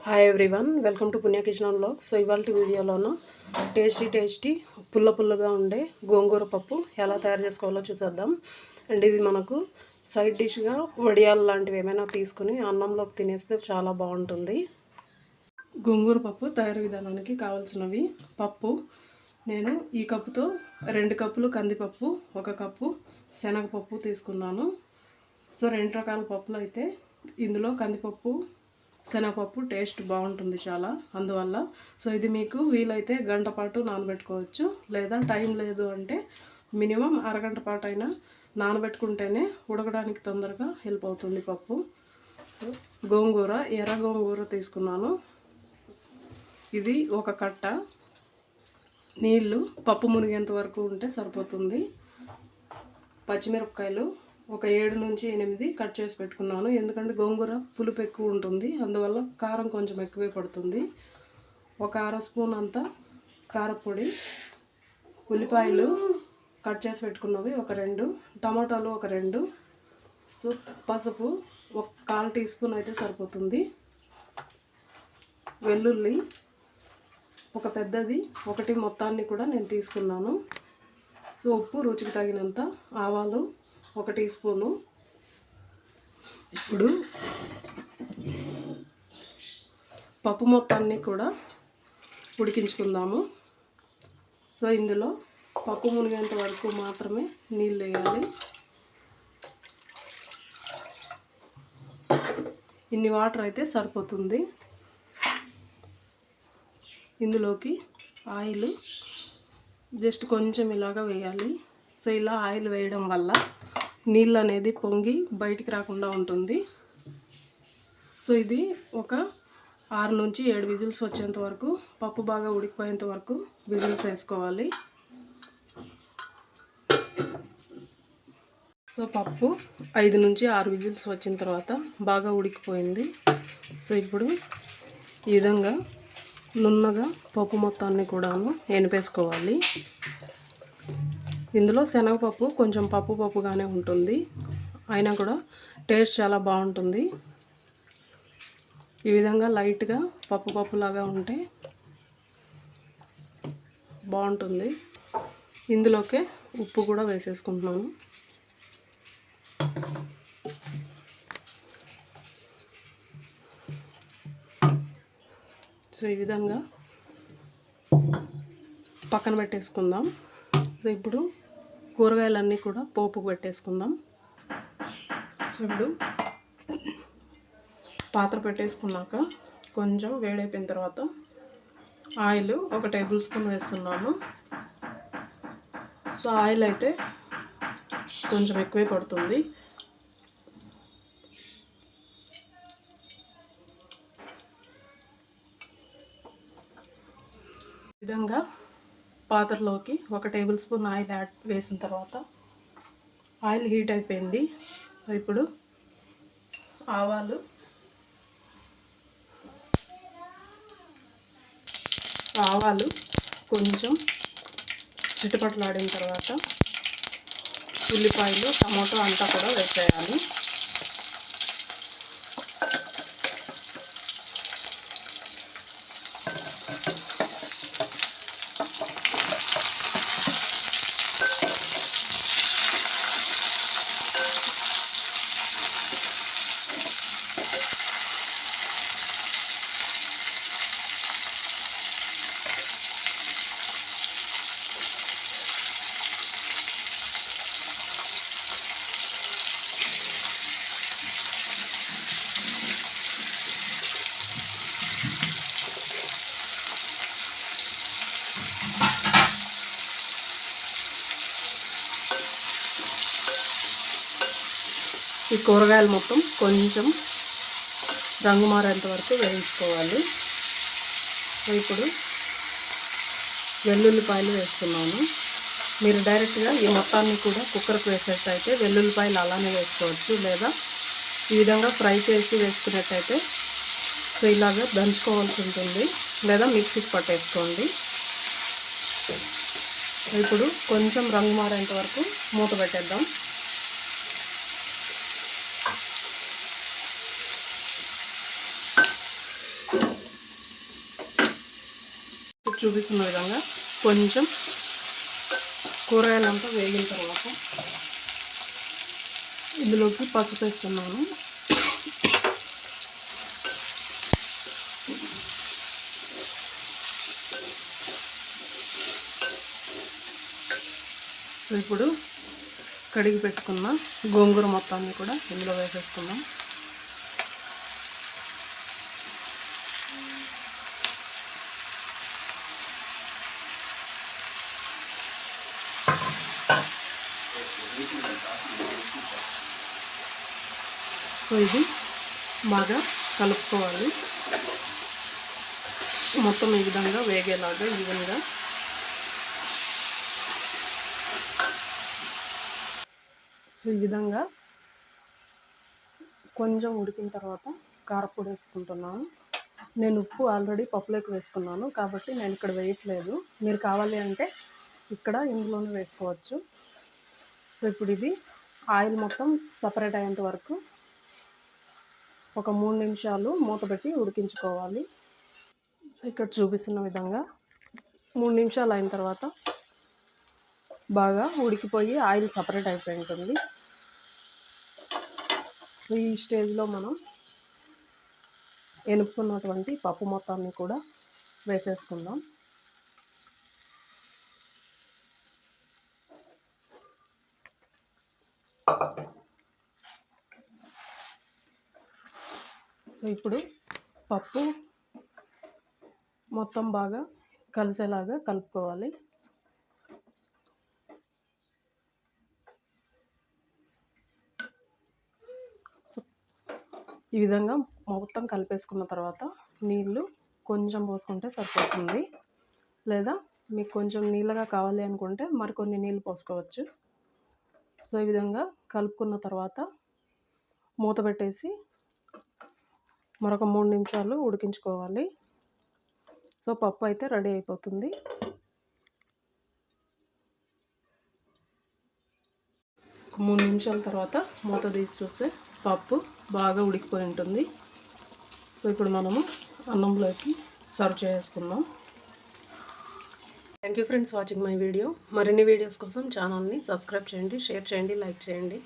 Hi everyone, welcome to పుణ్య kitchen and vlogs. So ఇవాళ వీడియోలోన tasty పుల్లగా ఉండే గోంగూర పప్పు ఎలా తయారు చేసుకోవాలో చూసేద్దాం. అండ్ ఇది మనకు సైడ్ డిష్గా వడియాలు లాంటివి ఏమైనా తీసుకుని అన్నంలోకి తినేస్తే చాలా బాగుంటుంది. గోంగూర పప్పు తయారు విధానానికి కావాల్సినవి: పప్పు నేను ఈ కప్పుతో 2 కప్పులు కందిపప్పు, 1 కప్పు శనగపప్పు తీసుకున్నాను. సో 2 రకాల పప్పులు అయితే ఇందులో కందిపప్పు, శనగపప్పు టేస్ట్ బాగుంటుంది చాలా, అందువల్ల. సో ఇది మీకు వీలైతే గంట పాటు నానబెట్టుకోవచ్చు, లేదా టైం లేదు అంటే మినిమం అరగంట పాటు అయినా నానబెట్టుకుంటేనే ఉడకడానికి తొందరగా హెల్ప్ అవుతుంది పప్పు. గోంగూర, ఎర్ర గోంగూర తీసుకున్నాను. ఇది 1 కట్ట. నీళ్ళు పప్పు మునిగేంత వరకు ఉంటే సరిపోతుంది. పచ్చిమిరపకాయలు ఒక 7 నుంచి 8 కట్ చేసి పెట్టుకున్నాను, ఎందుకంటే గోంగూర పులుపు ఎక్కువ ఉంటుంది, అందువల్ల కారం కొంచెం ఎక్కువే పడుతుంది. 1 అర స్పూన్ అంత కారపొడి, ఉల్లిపాయలు కట్ చేసి పెట్టుకున్నవి 2, టమాటాలు 2. సో పసుపు 1/4 టీ స్పూన్ అయితే సరిపోతుంది. వెల్లుల్లి 1 పెద్దది, 1 మొత్తాన్ని కూడా నేను తీసుకున్నాను. సో ఉప్పు రుచికి తగినంత, ఆవాలు 1 టీ స్పూను. ఇప్పుడు పప్పు మొత్తాన్ని కూడా ఉడికించుకుందాము. సో ఇందులో పప్పు మునిగేంత వరకు మాత్రమే నీళ్ళు వేయాలి. ఇన్ని వాటర్ అయితే సరిపోతుంది. ఇందులోకి ఆయిల్ జస్ట్ కొంచెం ఇలాగా వేయాలి. సో ఇలా ఆయిల్ వేయడం వల్ల నీళ్ళు అనేది పొంగి బయటికి రాకుండా ఉంటుంది. సో ఇది ఒక 6 నుంచి 7 విజిల్స్ వచ్చేంత వరకు, పప్పు బాగా ఉడికిపోయేంత వరకు విజిల్స్ వేసుకోవాలి. సో పప్పు 5 నుంచి 6 విజిల్స్ వచ్చిన తర్వాత బాగా ఉడికిపోయింది. సో ఇప్పుడు ఈ విధంగా నున్నగా పప్పు మొత్తాన్ని కూడాను ఎనిపేసుకోవాలి. ఇందులో శనగపప్పు కొంచెం పప్పుగానే ఉంటుంది, అయినా కూడా టేస్ట్ చాలా బాగుంటుంది. ఈ విధంగా లైట్గా పప్పులాగా ఉంటే బాగుంటుంది. ఇందులోకే ఉప్పు కూడా వేసేసుకుంటున్నాను. సో ఈ విధంగా పక్కన పెట్టేసుకుందాం. సో ఇప్పుడు కూరగాయలన్నీ కూడా పోపుకు పెట్టేసుకుందాం. సో ఇప్పుడు పాత్ర పెట్టేసుకున్నాక కొంచెం వేడైపోయిన తర్వాత ఆయిల్ 1 టేబుల్ స్పూన్ వేస్తున్నాను. సో ఆయిల్ అయితే కొంచెం ఎక్కువే పడుతుంది. ఈ విధంగా పాత్రలోకి 1 టేబుల్ స్పూన్ ఆయిల్ వేసిన తర్వాత ఆయిల్ హీట్ అయిపోయింది. ఇప్పుడు ఆవాలు, కొంచెం చిటపటలాడిన తర్వాత ఉల్లిపాయలు, టమాటో అంతా కూడా వేసేయాలి. ఈ కూరగాయలు మొత్తం కొంచెం రంగు మారేంత వరకు వేయించుకోవాలి. ఇప్పుడు వెల్లుల్లిపాయలు వేస్తున్నాను. మీరు డైరెక్ట్గా ఈ మొత్తాన్ని కూడా కుక్కర్కి వేసేటైతే వెల్లుల్లిపాయలు అలానే వేసుకోవచ్చు, లేదా ఈ విధంగా ఫ్రై చేసి వేసుకున్నట్టయితే సో ఇలాగా దంచుకోవాల్సి ఉంటుంది, లేదా మిక్సీకి పట్టేసుకోండి. ఇప్పుడు కొంచెం రంగు మారేంత వరకు మూత పెట్టేద్దాం. చూపిస్తున్న విధంగా కొంచెం కూరగాయలంతా వేగిన తర్వాత ఇందులోకి పసుపు వేస్తున్నాను. ఇప్పుడు కడిగి పెట్టుకున్న గోంగూర మొత్తాన్ని కూడా ఇందులో వేసేసుకుందాం. సో ఇది బాగా కలుపుకోవాలి, మొత్తం ఈ విధంగా వేగేలాగా ఈవెన్గా. సో ఈ విధంగా కొంచెం ఉడికిన తర్వాత కారపొడి వేసుకుంటున్నాను. నేను ఉప్పు ఆల్రెడీ పప్పులోకి వేసుకున్నాను కాబట్టి నేను ఇక్కడ వేయట్లేదు. మీరు కావాలి అంటే ఇక్కడ ఇందులోనే వేసుకోవచ్చు. సో ఇప్పుడు ఇది ఆయిల్ మొత్తం సపరేట్ అయ్యేంత వరకు ఒక 3 నిమిషాలు మూత పెట్టి ఉడికించుకోవాలి. సో ఇక్కడ చూపిస్తున్న విధంగా 3 నిమిషాలు అయిన తర్వాత బాగా ఉడికిపోయి ఆయిల్ సపరేట్ అయిపోయి ఉంటుంది. ఈ స్టేజ్లో మనం ఎనుపుకున్నటువంటి పప్పు మొత్తాన్ని కూడా వేసేసుకుందాం. సో ఇప్పుడు పప్పు మొత్తం బాగా కలిసేలాగా కలుపుకోవాలి. సో ఈ విధంగా మొత్తం కలిపేసుకున్న తర్వాత నీళ్ళు కొంచెం పోసుకుంటే సరిపోతుంది, లేదా మీకు కొంచెం నీళ్ళగా కావాలి అనుకుంటే మరికొన్ని నీళ్ళు పోసుకోవచ్చు. సో ఈ విధంగా కలుపుకున్న తర్వాత మూత పెట్టేసి మరొక 3 నిమిషాలు ఉడికించుకోవాలి. సో పప్పు అయితే రెడీ అయిపోతుంది. ఒక 3 నిమిషాల తర్వాత మూత తీసి చూస్తే పప్పు బాగా ఉడికిపోయి ఉంటుంది. సో ఇప్పుడు మనము అన్నంలోకి సర్వ్ చేసుకుందాం. Thank you friends watching my video. మరిన్ని వీడియోస్ కోసం ఛానల్ని సబ్స్క్రైబ్ చేయండి, షేర్ చేయండి, లైక్ చేయండి.